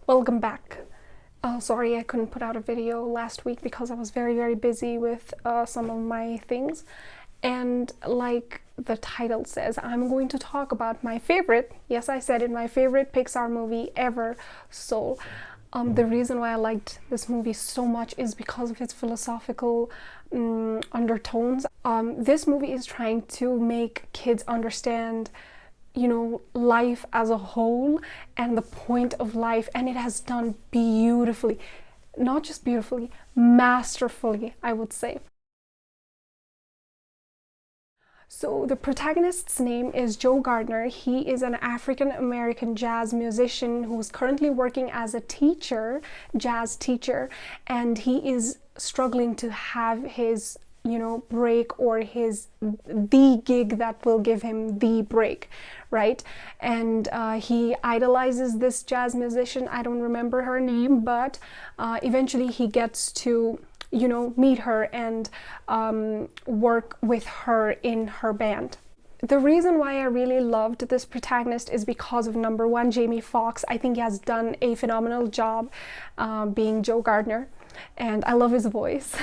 Welcome back. Sorry I couldn't put out a video last week because I was very busy with some of my things. And like the title says, I'm going to talk about my favorite, yes I said it, my favorite Pixar movie ever, Soul. The reason why I liked this movie so much is because of its philosophical undertones. This movie is trying to make kids understand life as a whole and the point of life, and it has done beautifully. Not just beautifully, masterfully, I would say. So the protagonist's name is Joe Gardner. He is an African American jazz musician who's currently working as a teacher, jazz teacher, and he is struggling to have his break, or the gig that will give him the break, right? And he idolizes this jazz musician. I don't remember her name, but eventually he gets to meet her and work with her in her band. The reason why I really loved this protagonist is because of, number one, Jamie Foxx. I think he has done a phenomenal job being Joe Gardner, and I love his voice.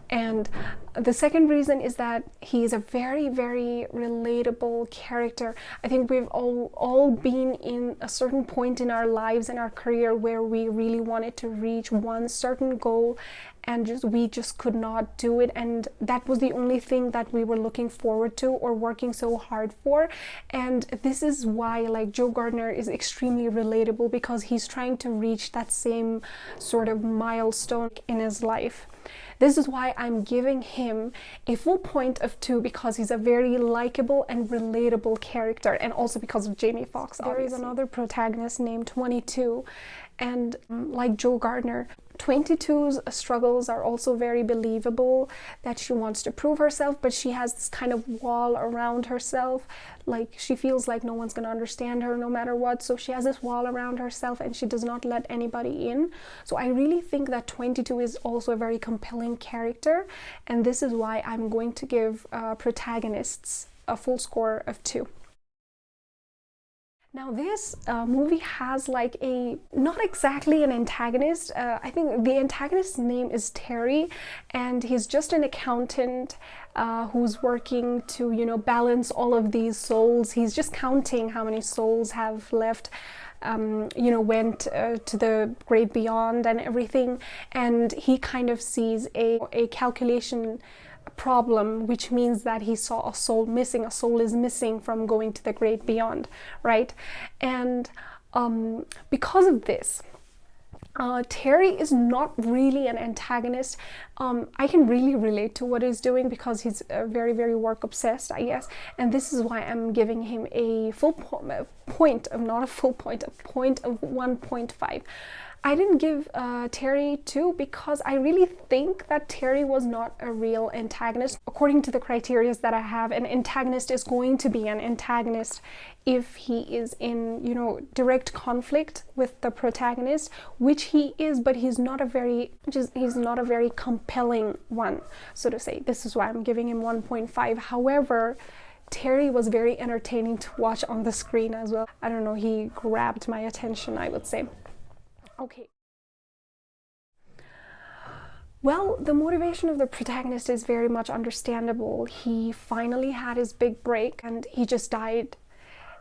And the second reason is that he is a very relatable character. I think we've all been in a certain point in our lives and our career where we really wanted to reach one certain goal, and we just could not do it, and that was the only thing that we were looking forward to or working so hard for. And this is why, like, Joe Gardner is extremely relatable, because he's trying to reach that same sort of milestone in his life. This is why I'm giving him a full point of 2, because he's a very likable and relatable character, and also because of Jamie Foxx. There is another protagonist named 22, and like Joe Gardner, 22's struggles are also very believable, that she wants to prove herself, but she has this kind of wall around herself. Like, she feels like no one's going to understand her no matter what, so she has this wall around herself and she does not let anybody in. So I really think that 22 is also a very compelling character, and this is why I'm going to give protagonists a full score of 2. Now this movie has like not exactly an antagonist. I think the antagonist's name is Terry, and he's just an accountant who's working to, balance all of these souls. He's just counting how many souls have left, went to the great beyond and everything. And he kind of sees a calculation problem, which means that he saw a soul missing. A soul is missing from going to the great beyond, right? And because of this, Terry is not really an antagonist. I can really relate to what he's doing because he's very work obsessed, I guess, and this is why I'm giving him a full point of, not a full point, a point of 1.5. I didn't give Terry 2 because I really think that Terry was not a real antagonist. According to the criteria that I have, an antagonist is going to be an antagonist if he is in, direct conflict with the protagonist, which he is, but he's not a very compelling one, so to say. This is why I'm giving him 1.5. However, Terry was very entertaining to watch on the screen as well. I don't know, he grabbed my attention, I would say. Okay. Well, the motivation of the protagonist is very much understandable. He finally had his big break and he just died,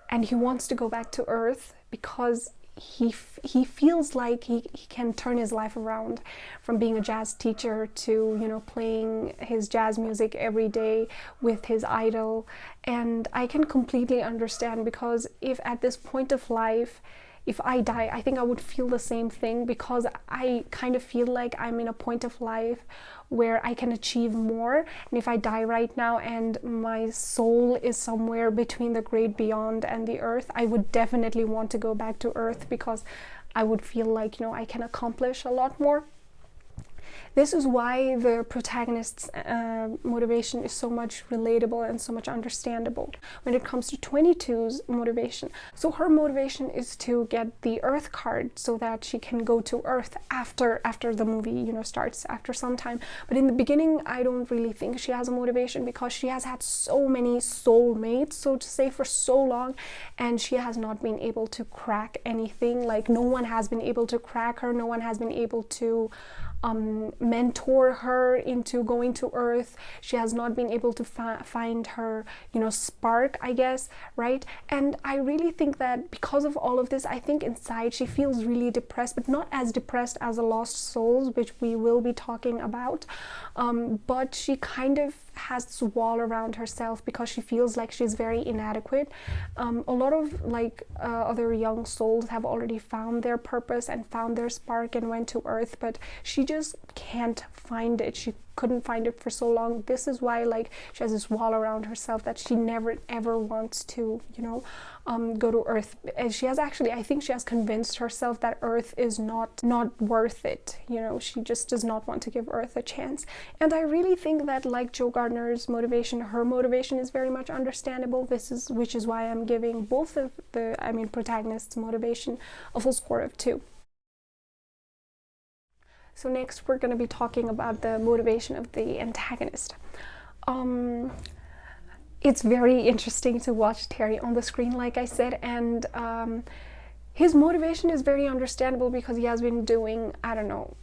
and he wants to go back to Earth because he feels like he can turn his life around from being a jazz teacher to playing his jazz music every day with his idol. And I can completely understand, because if at this point of life, if I die, I think I would feel the same thing, because I kind of feel like I'm in a point of life where I can achieve more. And if I die right now and my soul is somewhere between the great beyond and the Earth, I would definitely want to go back to Earth, because I would feel like, I can accomplish a lot more. This is why the protagonist's motivation is so much relatable and so much understandable when it comes to 22's motivation. So her motivation is to get the Earth card so that she can go to Earth after the movie, you know, starts after some time. But in the beginning, I don't really think she has a motivation because she has had so many soulmates, so to say, for so long, and she has not been able to crack anything. Like, no one has been able to crack her, no one has been able to mentor her into going to Earth. She has not been able to find her, you know, spark, I guess, right? And I really think that because of all of this, I think inside she feels really depressed, but not as depressed as the Lost Souls, which we will be talking about, but she kind of has this wall around herself because she feels like she's very inadequate. A lot of other young souls have already found their purpose and found their spark and went to Earth, but she just can't find it. She couldn't find it for so long. This is why she has this wall around herself that she never ever wants to, you know, go to Earth. And she has actually, I think she has convinced herself that Earth is not worth it. You know, she just does not want to give Earth a chance. And I really think that, like Jo Gardner's motivation, her motivation is very much understandable. Which is why I'm giving both of the protagonists' motivation a full score of 2. So next we're going to be talking about the motivation of the antagonist. It's very interesting to watch Terry on the screen, like I said, and his motivation is very understandable because he has been doing, I don't know,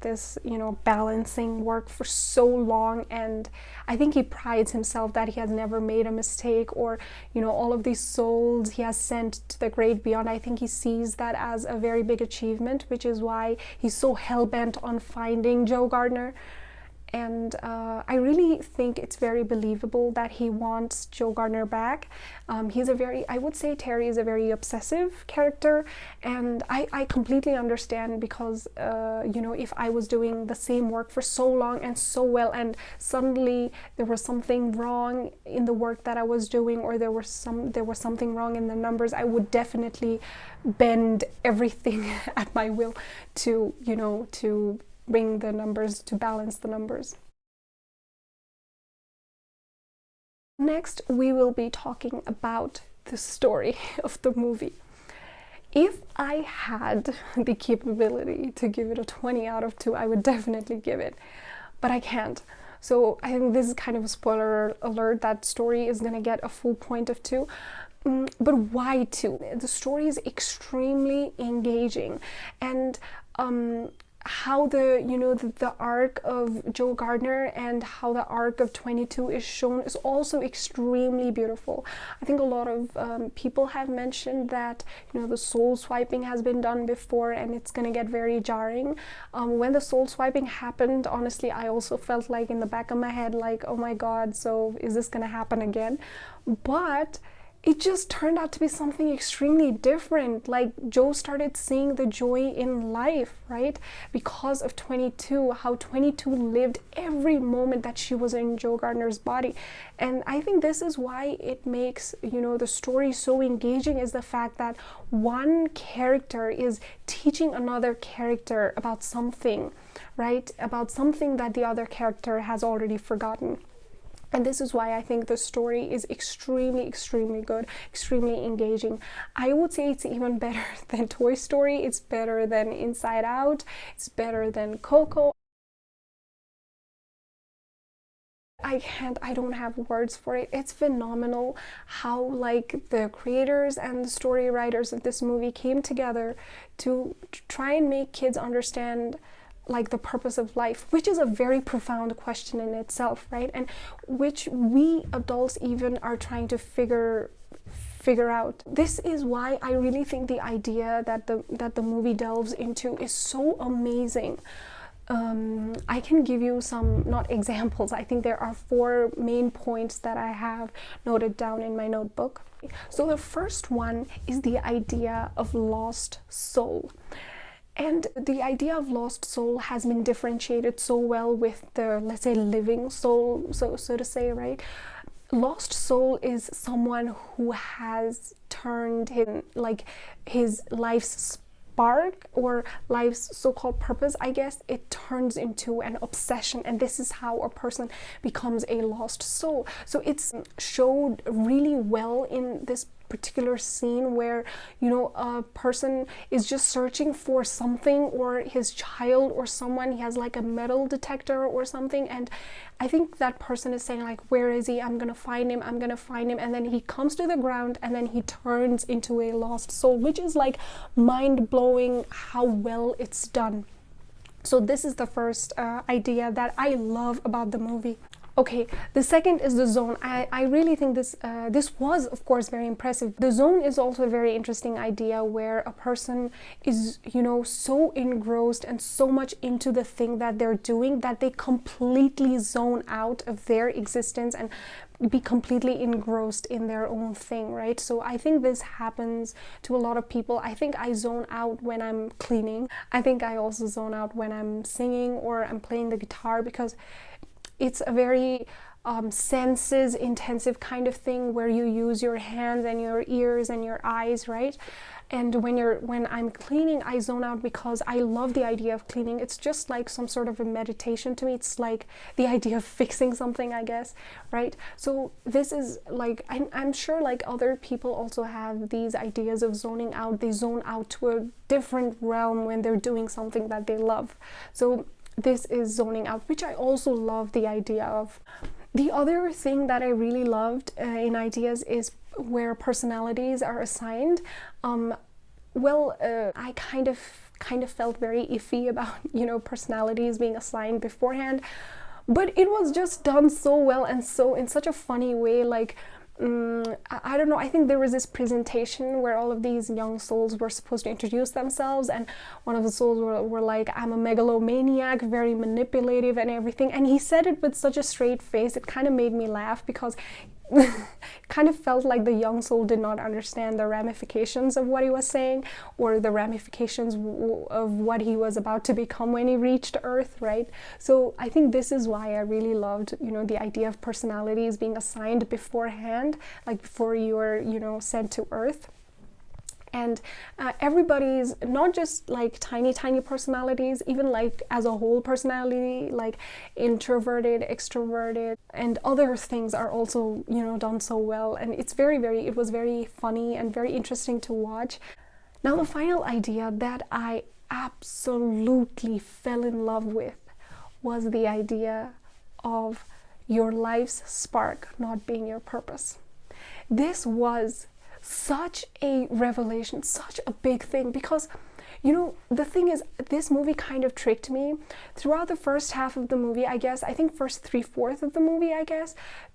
this balancing work for so long, and I think he prides himself that he has never made a mistake, or, you know, all of these souls he has sent to the great beyond. I think he sees that as a very big achievement, which is why he's so hell-bent on finding Jo Gardner. And I really think it's very believable that he wants Jo Gardner back. I would say Terry is a very obsessive character, and I completely understand because, you know, if I was doing the same work for so long and so well, and suddenly there was something wrong in the work that I was doing, or there was something wrong in the numbers, I would definitely bend everything at my will to, you know, to bring the numbers, to balance the numbers. Next, we will be talking about the story of the movie. If I had the capability to give it a 20 out of 2, I would definitely give it, but I can't. So I think this is kind of a spoiler alert. That story is gonna get a full point of 2. But why 2? The story is extremely engaging, and how the arc of Jo Gardner and how the arc of 22 is shown is also extremely beautiful. I think a lot of people have mentioned that, you know, the soul swiping has been done before and it's gonna get very jarring. When the soul swiping happened, honestly, I also felt like in the back of my head, like, oh my god, so is this gonna happen again? But it just turned out to be something extremely different. Like, Jo started seeing the joy in life, right? Because of 22, how 22 lived every moment that she was in Jo Gardner's body. And I think this is why it makes, you know, the story so engaging, is the fact that one character is teaching another character about something, right? About something that the other character has already forgotten. And this is why I think the story is extremely, extremely good, extremely engaging. I would say it's even better than Toy Story. It's better than Inside Out. It's better than Coco. I don't have words for it. It's phenomenal how, like, the creators and the story writers of this movie came together to try and make kids understand, like, the purpose of life, which is a very profound question in itself, right? And which we adults even are trying to figure out. This is why I really think the idea that the movie delves into is so amazing. I can give you some, not examples, I think there are 4 main points that I have noted down in my notebook. So the first one is the idea of lost soul. And the idea of lost soul has been differentiated so well with the, let's say, living soul, so to say, right? Lost soul is someone who has turned his life's spark or life's so-called purpose, I guess, it turns into an obsession, and this is how a person becomes a lost soul. So it's showed really well in this particular scene where, you know, a person is just searching for something, or his child or someone. He has like a metal detector or something, and I think that person is saying like, where is he? I'm gonna find him, I'm gonna find him. And then he comes to the ground and then he turns into a lost soul, which is like mind-blowing how well it's done. So this is the first idea that I love about the movie. Okay, the second is the zone. I really think this was, of course, very impressive. The zone is also a very interesting idea where a person is, you know, so engrossed and so much into the thing that they're doing that they completely zone out of their existence and be completely engrossed in their own thing, right? So I think this happens to a lot of people. I think I zone out when I'm cleaning. I think I also zone out when I'm singing or I'm playing the guitar, because it's a very senses intensive kind of thing where you use your hands and your ears and your eyes, right? And when I'm cleaning, I zone out because I love the idea of cleaning. It's just like some sort of a meditation to me. It's like the idea of fixing something, I guess, right? So this is like, I'm sure like other people also have these ideas of zoning out. They zone out to a different realm when they're doing something that they love. So this is zoning out, which I also love the idea of. The other thing that I really loved in ideas is where personalities are assigned. I kind of felt very iffy about, you know, personalities being assigned beforehand, but it was just done so well and so in such a funny way. Like, I don't know, I think there was this presentation where all of these young souls were supposed to introduce themselves, and one of the souls were like, I'm a megalomaniac, very manipulative and everything, and he said it with such a straight face. It kind of made me laugh because it kind of felt like the young soul did not understand the ramifications of what he was saying, or the ramifications of what he was about to become when he reached Earth, right? So I think this is why I really loved, you know, the idea of personalities being assigned beforehand, like before you are, you know, sent to Earth. And everybody's not just like tiny personalities, even like as a whole personality, like introverted, extroverted, and other things are also, you know, done so well. And it's it was very funny and very interesting to watch. Now the final idea that I absolutely fell in love with was the idea of your life's spark not being your purpose. This was such a revelation, such a big thing, because, you know, the thing is, this movie kind of tricked me throughout the first half of the movie. I think first 3/4 of the movie,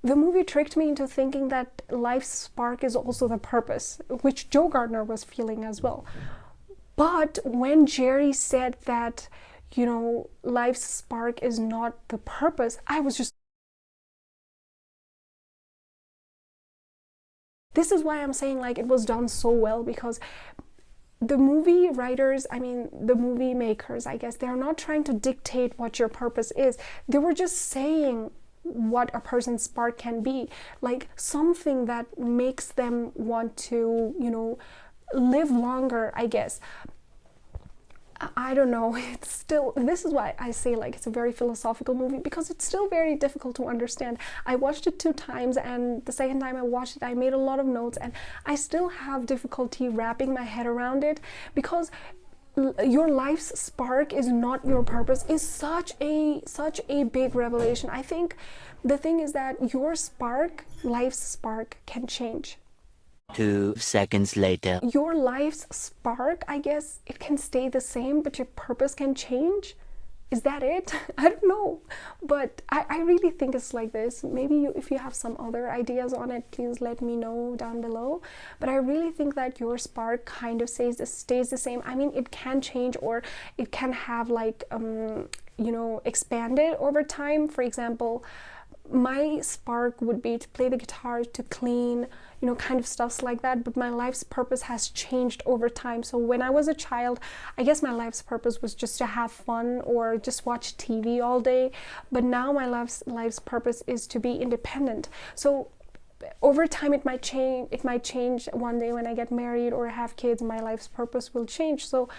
the movie tricked me into thinking that life's spark is also the purpose, which Joe Gardner was feeling as well. But when Jerry said that, you know, life's spark is not the purpose, I was just, this is why I'm saying like it was done so well, because the movie writers, I mean the movie makers, I guess, they're not trying to dictate what your purpose is. They were just saying what a person's spark can be, like something that makes them want to, you know, live longer, I guess. I don't know, it's still, this is why I say like it's a very philosophical movie, because it's still very difficult to understand. I watched it 2 times, and the second time I watched it I made a lot of notes, and I still have difficulty wrapping my head around it, because your life's spark is not your purpose is such a big revelation. I think the thing is that your spark, life's spark, can change. 2 seconds later. Your life's spark, I guess, it can stay the same, but your purpose can change. Is that it? I don't know, but I really think it's like this. Maybe if you have some other ideas on it, please let me know down below. But I really think that your spark kind of stays the same. I mean, it can change, or it can have like you know, expanded over time. For example, my spark would be to play the guitar, to clean, you know, kind of stuffs like that, but my life's purpose has changed over time. So when I was a child, I guess my life's purpose was just to have fun or just watch TV all day, but now my life's purpose is to be independent. So over time it might change. It might change one day when I get married or have kids. My life's purpose will change. So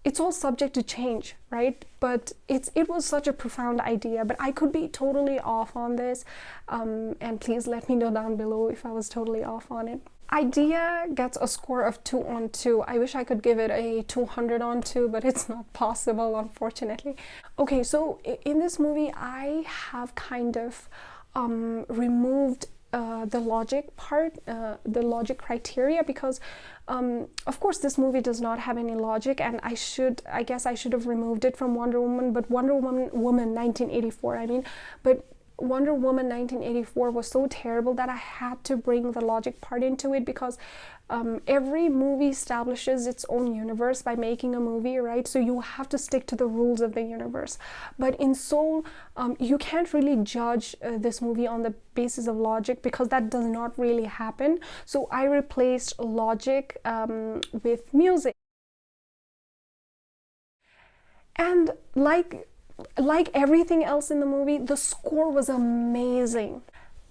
it's all subject to change, right? But it was such a profound idea, but I could be totally off on this, and please let me know down below if I was totally off on it. Idea gets a score of 2 on 2. I wish I could give it a 200 on 2, but it's not possible, unfortunately. Okay, so in this movie I have kind of removed the logic part, the logic criteria, because of course this movie does not have any logic, and I guess I should have removed it from Wonder Woman, but Wonder Woman 1984, I mean, but Wonder Woman 1984 was so terrible that I had to bring the logic part into it, because every movie establishes its own universe by making a movie, right? So you have to stick to the rules of the universe. But in Soul, you can't really judge this movie on the basis of logic, because that does not really happen. So I replaced logic with music. And like everything else in the movie, the score was amazing.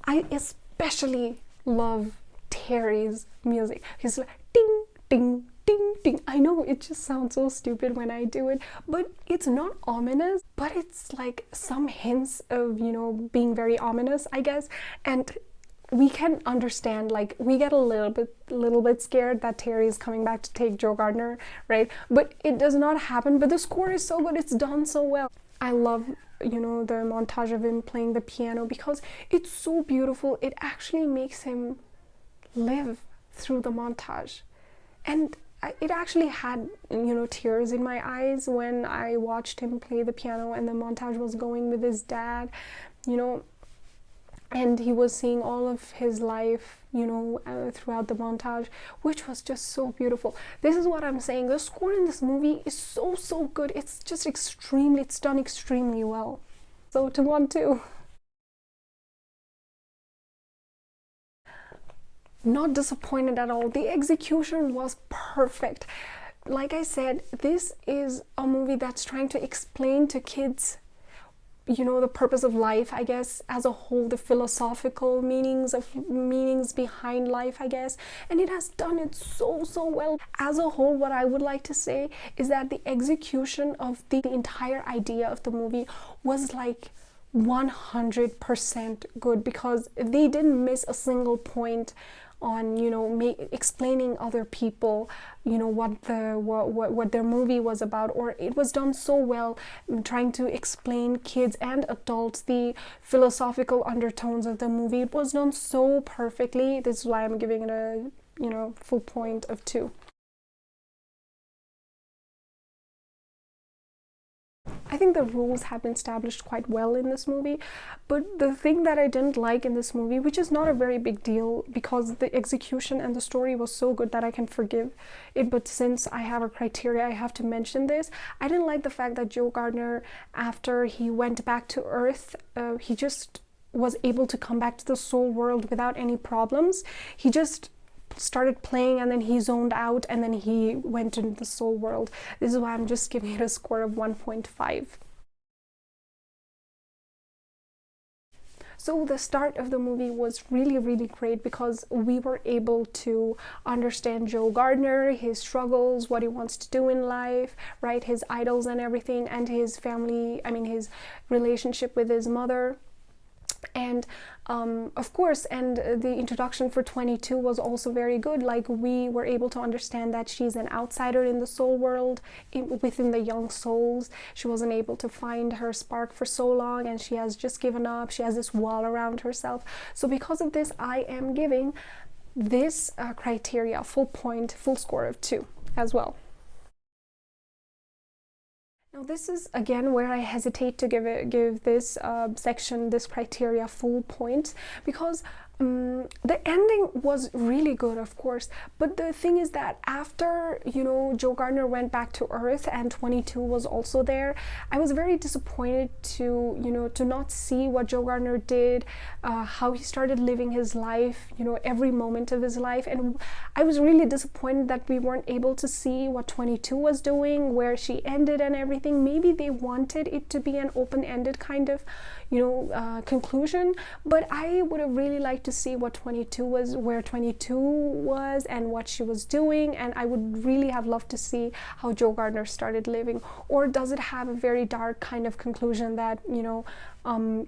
I especially love Terry's music. He's like ding, ding, ding, ding. I know it just sounds so stupid when I do it, but it's not ominous, but it's like some hints of, you know, being very ominous, I guess. And we can understand, like, we get a little bit scared that Terry is coming back to take Joe Gardner, right? But it does not happen. But the score is so good, it's done so well. I love, you know, the montage of him playing the piano, because it's so beautiful. It actually makes him live through the montage, and it actually had, you know, tears in my eyes when I watched him play the piano and the montage was going with his dad, you know, and he was seeing all of his life, you know, throughout the montage, which was just so beautiful. This is what I'm saying. The score in this movie is so good. It's just it's done extremely well. So 2 on 2. Not disappointed at all. The execution was perfect. Like I said, this is a movie that's trying to explain to kids, you know, the purpose of life, I guess, as a whole, the philosophical meanings behind life, I guess, and it has done it so well. As a whole, what I would like to say is that the execution of the entire idea of the movie was like 100% good, because they didn't miss a single point on, you know, explaining other people, you know, what their movie was about. Or it was done so well trying to explain kids and adults the philosophical undertones of the movie. It was done so perfectly. This is why I'm giving it a, you know, full point of 2. I think the rules have been established quite well in this movie, but the thing that I didn't like in this movie, which is not a very big deal because the execution and the story was so good that I can forgive it, but since I have a criteria, I have to mention this. I didn't like the fact that Joe Gardner, after he went back to Earth, he just was able to come back to the soul world without any problems. He just started playing and then he zoned out and then he went into the soul world. This is why I'm just giving it a score of 1.5. So the start of the movie was really great, because we were able to understand Joe Gardner, his struggles, what he wants to do in life, right, his idols and everything, and his family, I mean his relationship with his mother. And of course, and the introduction for 22 was also very good. Like, we were able to understand that she's an outsider in the soul world, within the young souls. She wasn't able to find her spark for so long, and she has just given up. She has this wall around herself. So because of this, I am giving this criteria full score of 2 as well. Now this is again where I hesitate to give this section, this criteria, full points, because the ending was really good, of course, but the thing is that after, you know, Joe Gardner went back to Earth and 22 was also there, I was very disappointed to, you know, to not see what Joe Gardner did, how he started living his life, you know, every moment of his life. And I was really disappointed that we weren't able to see what 22 was doing, where she ended and everything. Maybe they wanted it to be an open-ended kind of, you know, conclusion, but I would have really liked to see what 22 was, where 22 was and what she was doing, and I would really have loved to see how Joe Gardner started living. Or does it have a very dark kind of conclusion that, you know,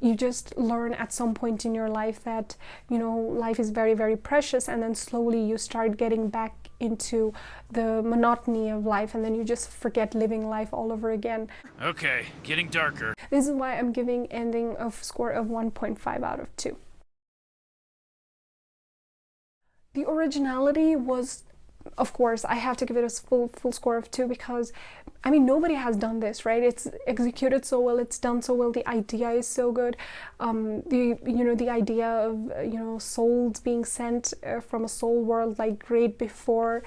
you just learn at some point in your life that, you know, life is very, very precious, and then slowly you start getting back into the monotony of life, and then you just forget living life all over again. Okay, getting darker. This is why I'm giving ending a score of 1.5 out of 2. The originality was, of course, I have to give it a full score of 2, because I mean, nobody has done this, right? It's executed so well, it's done so well, the idea is so good. The idea of, you know, souls being sent from a soul world like great before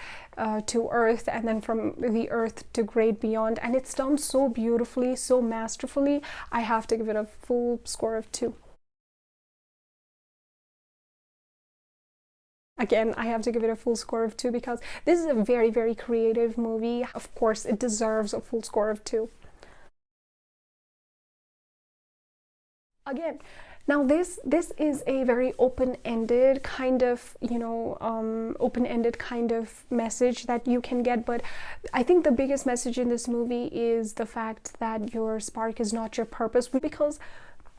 to Earth, and then from the Earth to great beyond, and it's done so beautifully, so masterfully. I have to give it a full score of 2. Again, I have to give it a full score of 2 because this is a very, very creative movie. Of course, it deserves a full score of 2. Again, now this is a very open-ended kind of, you know, open-ended kind of message that you can get, but I think the biggest message in this movie is the fact that your spark is not your purpose, because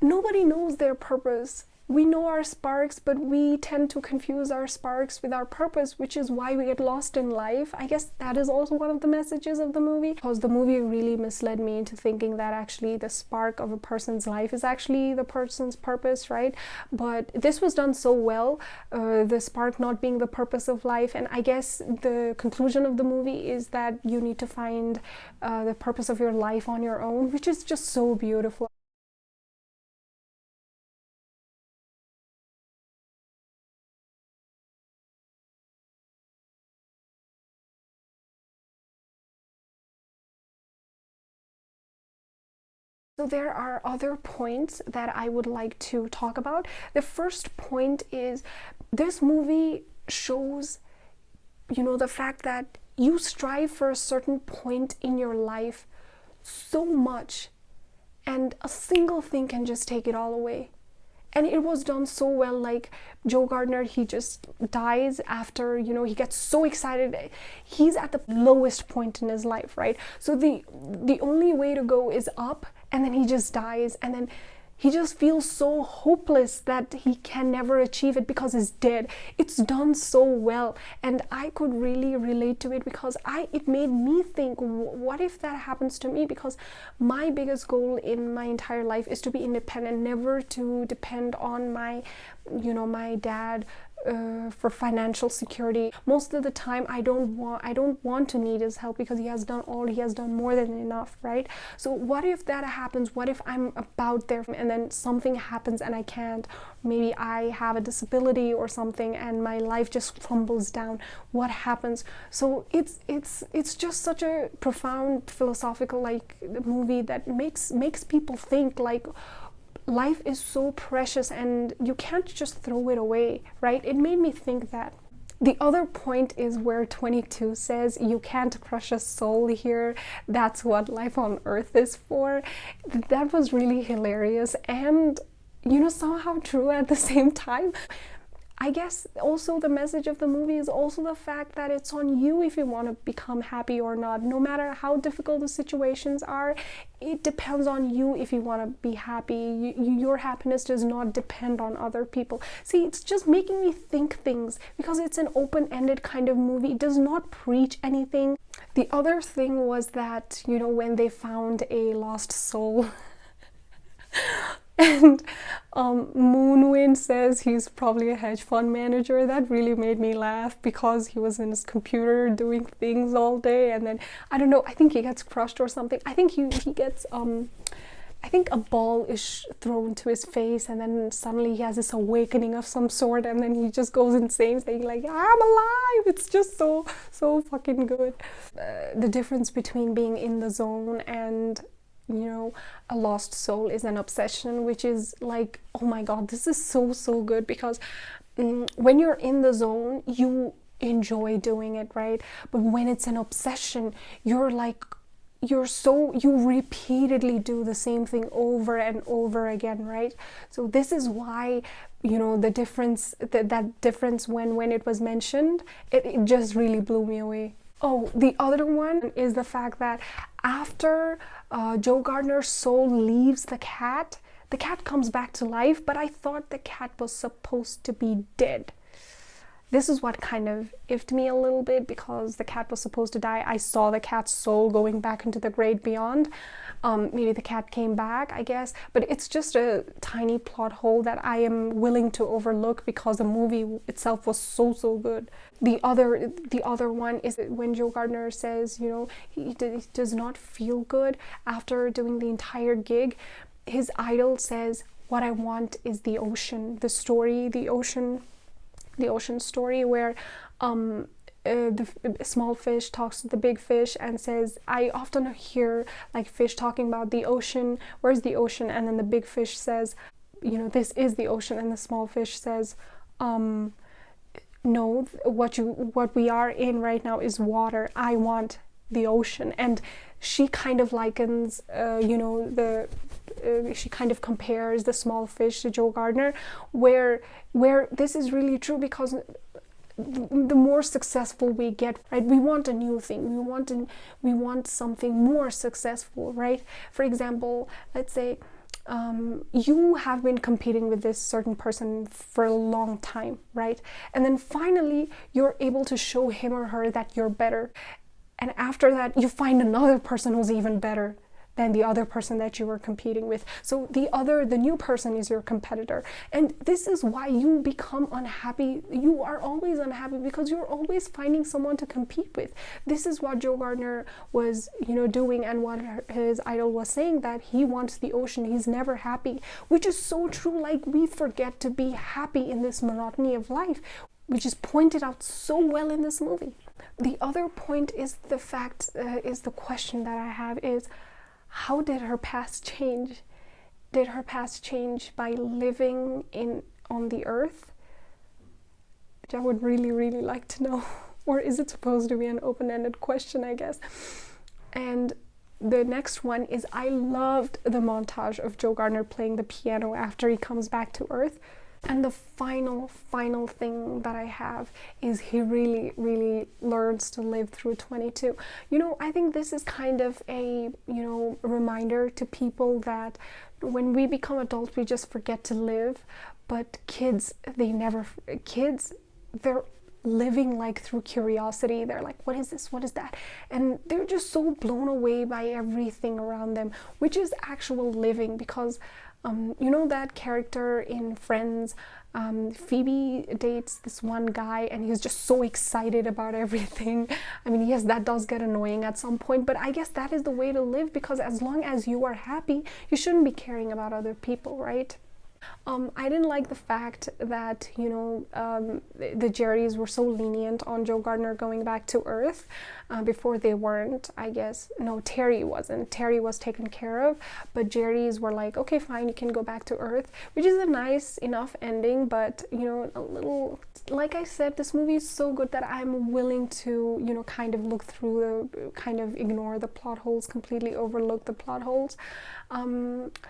nobody knows their purpose. We know our sparks, but we tend to confuse our sparks with our purpose, which is why we get lost in life. I guess that is also one of the messages of the movie, because the movie really misled me into thinking that actually the spark of a person's life is actually the person's purpose, right? But this was done so well, the spark not being the purpose of life, and I guess the conclusion of the movie is that you need to find the purpose of your life on your own, which is just so beautiful. So there are other points that I would like to talk about. The first point is this movie shows, you know, the fact that you strive for a certain point in your life so much, and a single thing can just take it all away. And it was done so well. Like Joe Gardner, he just dies after, you know, he gets so excited. He's at the lowest point in his life, right? So the only way to go is up, and then he just dies, and then he just feels so hopeless that he can never achieve it because he's dead. It's done so well, and I could really relate to it because it made me think, what if that happens to me? Because my biggest goal in my entire life is to be independent, never to depend on my dad for financial security. Most of the time I don't want to need his help because he has done more than enough, right? So what if that happens? What if I'm about there and then something happens and I can't? Maybe I have a disability or something and my life just crumbles down. What happens? So it's just such a profound philosophical movie that makes people think like life is so precious and you can't just throw it away, right? It made me think that. The other point is where 22 says you can't crush a soul here. That's what life on earth is for. That was really hilarious and, you know, somehow true at the same time. I guess also the message of the movie is also the fact that it's on you if you want to become happy or not. No matter how difficult the situations are, it depends on you if you want to be happy. Your happiness does not depend on other people. See, it's just making me think things because it's an open-ended kind of movie. It does not preach anything. The other thing was that, you know, when they found a lost soul and Moonwind says he's probably a hedge fund manager. That really made me laugh because he was in his computer doing things all day, and then I don't know, I think he gets crushed or something. I think he gets I think a ball is thrown to his face, and then suddenly he has this awakening of some sort, and then he just goes insane saying like, I'm alive. It's just so fucking good. The difference between being in the zone and, you know, a lost soul is an obsession, which is like, oh my god, this is so good because when you're in the zone you enjoy doing it, right? But when it's an obsession, you're like you repeatedly do the same thing over and over again, right? So this is why, the difference, that difference when it was mentioned, it just really blew me away. Oh, the other one is the fact that after Joe Gardner's soul leaves the cat comes back to life, but I thought the cat was supposed to be dead. This is what kind of iffed me a little bit, because the cat was supposed to die. I saw the cat's soul going back into the great beyond. Maybe the cat came back, I guess, but it's just a tiny plot hole that I am willing to overlook because the movie itself was so good. The other one is when Joe Gardner says, he does not feel good after doing the entire gig. His idol says, "What I want is the ocean." The ocean story where the small fish talks to the big fish and says, I often hear like fish talking about the ocean, where's the ocean? And then the big fish says, this is the ocean. And the small fish says, no, what we are in right now is water. I want the ocean. And she kind of likens, she kind of compares the small fish to Joe Gardner, where this is really true, because the more successful we get, right, we want a new thing, we want something more successful, right? For example, let's say you have been competing with this certain person for a long time, right? And then finally you're able to show him or her that you're better. And after that, you find another person who's even better than the other person that you were competing with. So the new person is your competitor. And this is why you become unhappy. You are always unhappy because you're always finding someone to compete with. This is what Joe Gardner was, doing, and what his idol was saying, that he wants the ocean. He's never happy, which is so true. Like, we forget to be happy in this monotony of life, which is pointed out so well in this movie. The other point is the question that I have is, how did her past change? Did her past change by living on the earth? Which I would really, really like to know. Or is it supposed to be an open-ended question, I guess? And the next one is, I loved the montage of Joe Gardner playing the piano after he comes back to earth. And the final thing that I have is he really, really learns to live through 22. I think this is kind of a, reminder to people that when we become adults, we just forget to live. But kids, they're living like through curiosity. They're like, what is this? What is that? And they're just so blown away by everything around them, which is actual living, because that character in Friends, Phoebe dates this one guy and he's just so excited about everything. I mean, yes, that does get annoying at some point, but I guess that is the way to live, because as long as you are happy, you shouldn't be caring about other people, right? I didn't like the fact that, the Jerrys were so lenient on Joe Gardner going back to Earth. Before they weren't, I guess. No, Terry wasn't. Terry was taken care of, but Jerrys were like, okay, fine, you can go back to Earth, which is a nice enough ending, but, a little, like I said, this movie is so good that I'm willing to, kind of look through kind of ignore the plot holes, completely overlook the plot holes.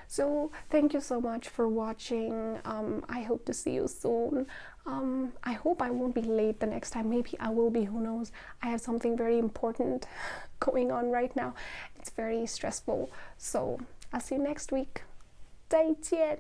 So thank you so much for watching. I hope to see you soon. I hope I won't be late the next time. Maybe I will be, who knows. I have something very important going on right now. It's very stressful. So I'll see you next week. 再见.